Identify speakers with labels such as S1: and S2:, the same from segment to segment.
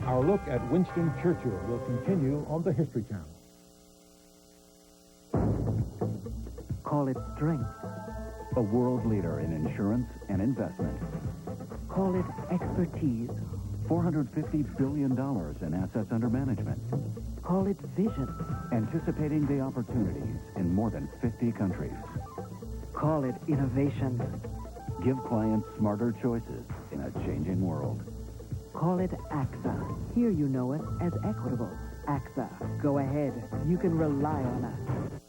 S1: Our look at Winston Churchill will continue on the History Channel.
S2: Call it strength.
S3: A world leader in insurance and investment.
S2: Call it expertise.
S3: $450 billion in assets under management.
S2: Call it vision.
S3: Anticipating the opportunities in more than 50 countries.
S2: Call it innovation.
S3: Give clients smarter choices in a changing world.
S2: Call it AXA. Here you know it as Equitable. AXA. Go ahead. You can rely on us.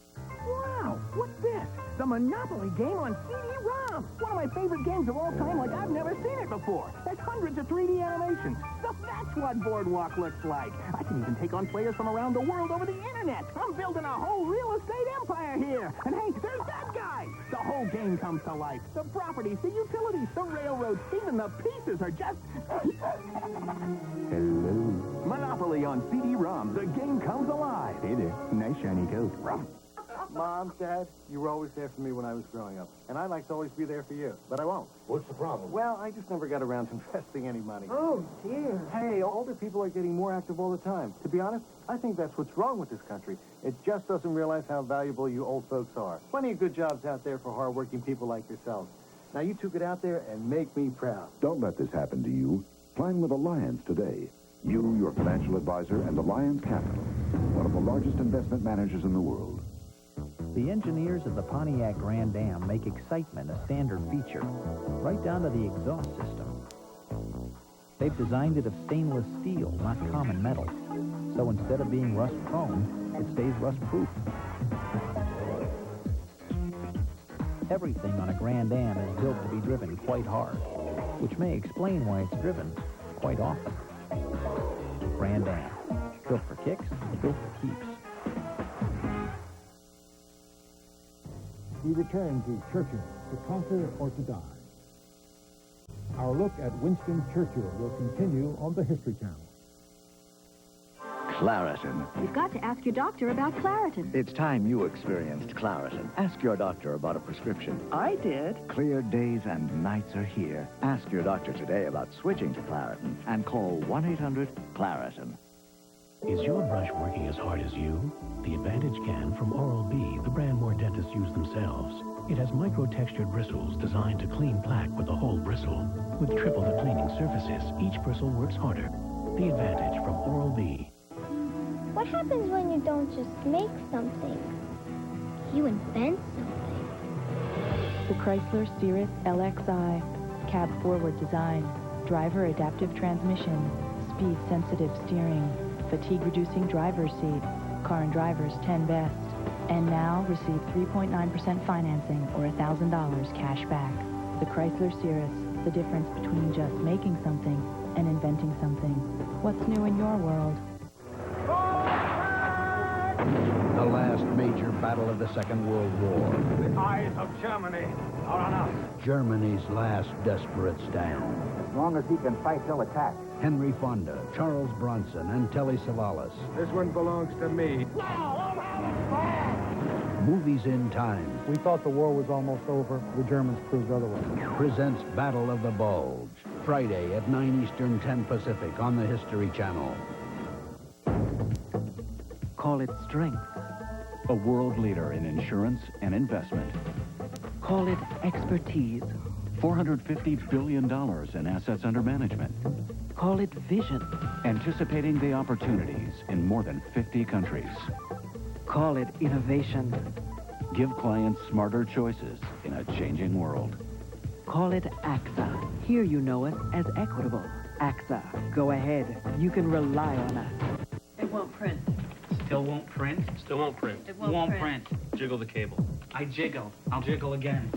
S4: Wow, what's this? The Monopoly game on CD-ROM. One of my favorite games of all time, like I've never seen it before. There's hundreds of 3D animations. So that's what Boardwalk looks like. I can even take on players from around the world over the internet. I'm building a whole real estate empire here. And hey, there's that guy. The whole game comes to life. The properties, the utilities, the railroads, even the pieces are just...
S3: Hello.
S4: Monopoly on CD-ROM. The game comes alive.
S3: Hey there. Nice shiny coat.
S5: Mom, Dad, you were always there for me when I was growing up. And I'd like to always be there for you, but I won't.
S1: What's the problem?
S5: Well, I just never got around to investing any money.
S2: Oh, dear.
S5: Hey, older people are getting more active all the time. To be honest, I think that's what's wrong with this country. It just doesn't realize how valuable you old folks are. Plenty of good jobs out there for hardworking people like yourselves. Now, you two get out there and make me proud.
S6: Don't let this happen to you. Plan with Alliance today. You, your financial advisor, and Alliance Capital, one of the largest investment managers in the world.
S7: The engineers of the Pontiac Grand Am make excitement a standard feature, right down to the exhaust system. They've designed it of stainless steel, not common metal. So instead of being rust-prone, it stays rust-proof. Everything on a Grand Am is built to be driven quite hard, which may explain why it's driven quite often. Grand Am, built for kicks, built for keeps.
S1: We return to Churchill, to conquer or to die. Our look at Winston Churchill will continue on the History Channel.
S8: Claritin.
S9: You've got to ask your doctor about Claritin.
S8: It's time you experienced Claritin. Ask your doctor about a prescription.
S2: I did.
S8: Clear days and nights are here. Ask your doctor today about switching to Claritin and call 1-800-CLARITIN.
S10: Is your brush working as hard as you? The Advantage can from Oral-B, the brand more dentists use themselves. It has micro-textured bristles designed to clean plaque with a whole bristle. With triple the cleaning surfaces, each bristle works harder. The Advantage from Oral-B.
S11: What happens when you don't just make something? You invent something.
S12: The Chrysler Cirrus LXi. Cab forward design. Driver adaptive transmission. Speed sensitive steering. Fatigue-reducing driver's seat. Car and Driver's 10 Best. And now receive 3.9% financing or $1,000 cash back. The Chrysler Cirrus, the difference between just making something and inventing something. What's new in your world?
S13: The last major battle of the Second World War.
S4: The eyes of Germany are on us.
S13: Germany's last desperate stand.
S5: As long as he can fight, he'll attack.
S13: Henry Fonda, Charles Bronson, and Telly Savalas.
S4: This one belongs to me.
S13: Movies in Time
S5: We thought the war was almost over. The Germans proved otherwise.
S13: presents Battle of the Bulge. Friday at 9 Eastern, 10 Pacific on the History Channel.
S2: Call it strength.
S3: A world leader in insurance and investment.
S2: Call it expertise.
S3: $450 billion in assets under management.
S2: Call it vision.
S3: Anticipating the opportunities in more than 50 countries.
S2: Call it innovation.
S3: Give clients smarter choices in a changing world.
S2: Call it AXA. Here you know it as Equitable. AXA. Go ahead. You can rely on us.
S14: It won't print.
S15: Still won't print?
S14: Still won't print. It
S15: won't print.
S14: Jiggle the cable.
S15: I jiggled. I'll jiggle again.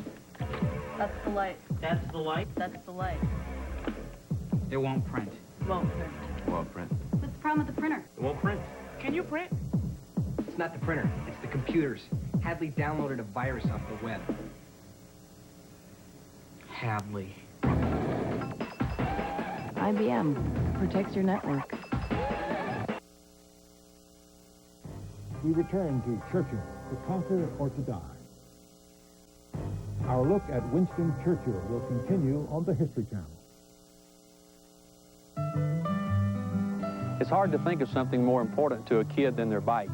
S14: That's the light.
S15: That's the light?
S14: That's the light.
S15: It won't print.
S14: It won't print.
S8: It won't print.
S14: What's the problem with the printer?
S8: It won't print.
S15: Can you print?
S16: It's not the printer. It's the computers. Hadley downloaded a virus off the web.
S15: Hadley.
S12: IBM protects your network.
S1: We return to Churchill, to conquer or to die. Our look at Winston Churchill will continue on the History Channel.
S17: It's hard to think of something more important to a kid than their bike.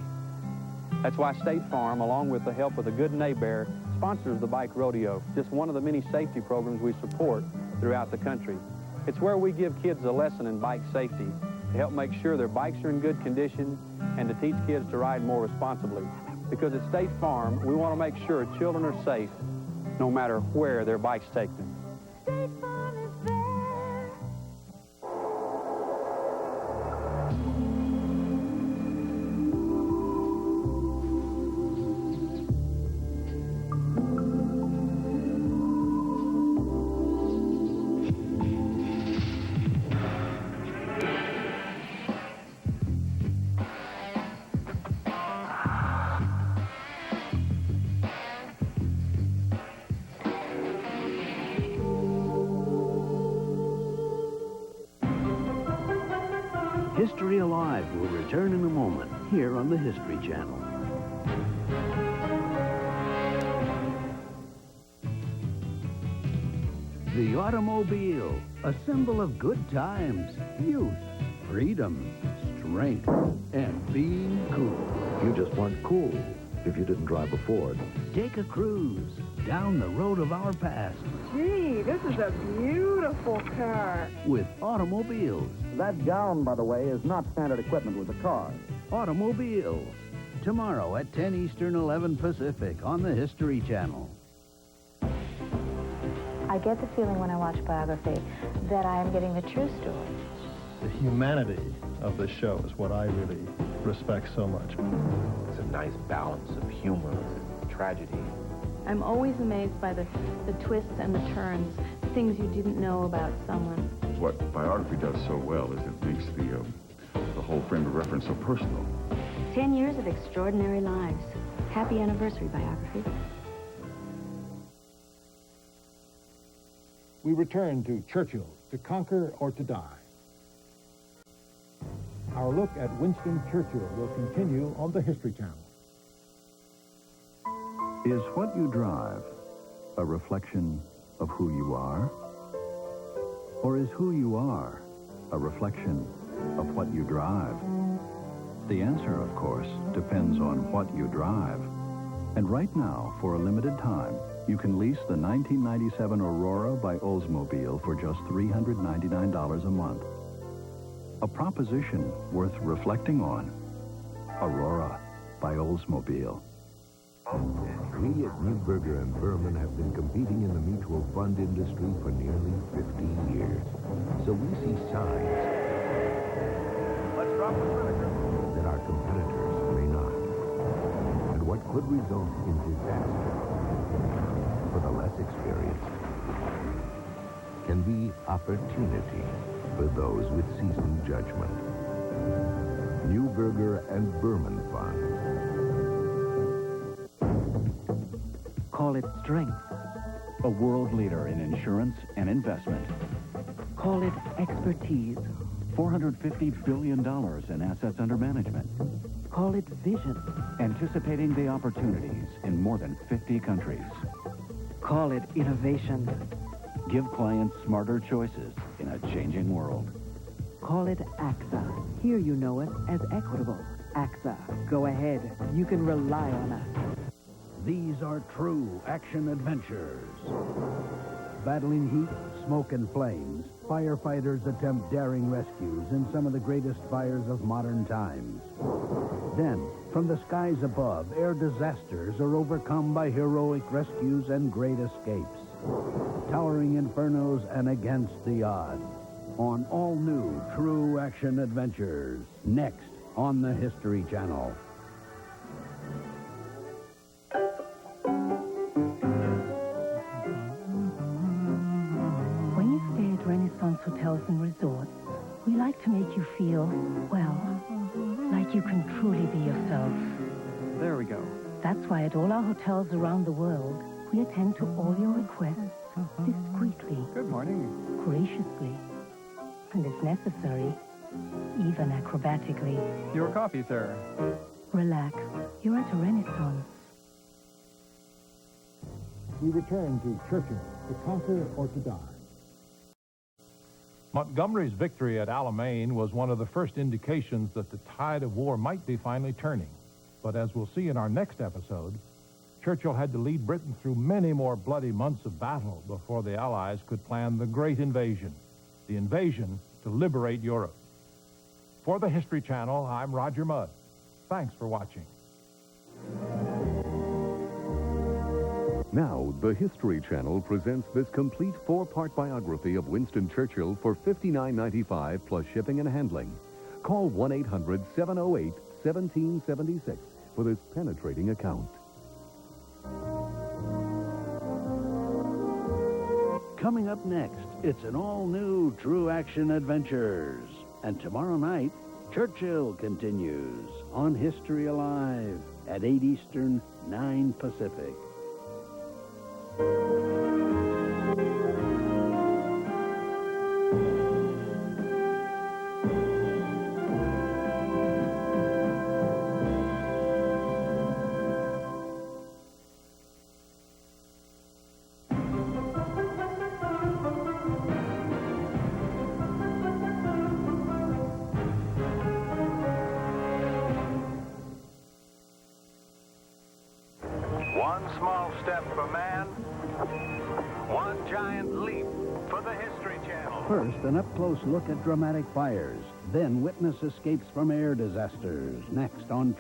S17: That's why State Farm, along with the help of the Good Neighbor, sponsors the Bike Rodeo, just one of the many safety programs we support throughout the country. It's where we give kids a lesson in bike safety to help make sure their bikes are in good condition and to teach kids to ride more responsibly. Because at State Farm, we want to make sure children are safe no matter where their bikes take them.
S11: State Farm is there.
S13: History Alive will return in a moment here on the History Channel. The automobile, a symbol of good times, youth, freedom, strength, and being cool.
S6: You just weren't cool if you didn't drive a Ford.
S13: Take a cruise down the road of our past
S18: Gee, this is a beautiful car.
S13: with automobiles.
S19: That gown, by the way, is not standard equipment with the car.
S13: Automobiles. Tomorrow at 10 Eastern, 11 Pacific on the History Channel.
S12: I get the feeling when I watch biography that I am getting the true story.
S20: The humanity of the show is what I really respect so much.
S21: It's a nice balance of humor and tragedy.
S22: I'm always amazed by the twists and the turns, things you didn't know about someone.
S23: What biography does so well is it makes the whole frame of reference so personal.
S9: 10 years of extraordinary lives. Happy anniversary, biography.
S1: We return to Churchill, To Conquer or to Die. Our look at Winston Churchill will continue on the History Channel.
S6: Is what you drive a reflection of who you are? Or is who you are a reflection of what you drive? The answer, of course, depends on what you drive. And right now, for a limited time, you can lease the 1997 Aurora by Oldsmobile for just $399 a month. A proposition worth reflecting on. Aurora by Oldsmobile.
S24: We at Newberger and Berman have been competing in the mutual fund industry for nearly 15 years. So we see signs that our competitors may not. And what could result in disaster for the less experienced can be opportunity for those with seasoned judgment. Newberger and Berman Funds.
S2: Call it strength.
S3: A world leader in insurance and investment.
S2: Call it expertise.
S3: $450 billion in assets under management.
S2: Call it vision.
S3: Anticipating the opportunities in more than 50 countries.
S2: Call it innovation.
S3: Give clients smarter choices in a changing world.
S2: Call it AXA. Here you know it as Equitable. AXA. Go ahead. You can rely on us.
S13: These are true action adventures. Battling heat, smoke, and flames, firefighters attempt daring rescues in some of the greatest fires of modern times. Then, from the skies above, air disasters are overcome by heroic rescues and great escapes. Towering infernos and against the odds. On all-new true action adventures. Next on the History Channel.
S25: When you stay at Renaissance Hotels and Resorts, we like to make you feel, well, like you can truly be yourself.
S17: There we go.
S25: That's why at all our hotels around the world, we attend to all your requests discreetly.
S17: Good morning.
S25: Graciously. And if necessary, even acrobatically.
S17: Your coffee, sir.
S25: Relax. You're at a Renaissance.
S1: We return to Churchill, To Conquer or to Die. Montgomery's victory at Alamein was one of the first indications that the tide of war might be finally turning. But as we'll see in our next episode, Churchill had to lead Britain through many more bloody months of battle before the Allies could plan the great invasion, the invasion to liberate Europe. For the History Channel, I'm Roger Mudd. Thanks for watching.
S4: Now, the History Channel presents this complete 4-part biography of Winston Churchill for $59.95 plus shipping and handling. Call 1-800-708-1776 for this penetrating account.
S13: Coming up next, it's an all-new True Action Adventures. And tomorrow night, Churchill continues on History Alive at 8 Eastern, 9 Pacific.
S5: One small step for man, one giant leap for the History Channel.
S13: First, an up-close look at dramatic fires. Then, witness escapes from air disasters. Next on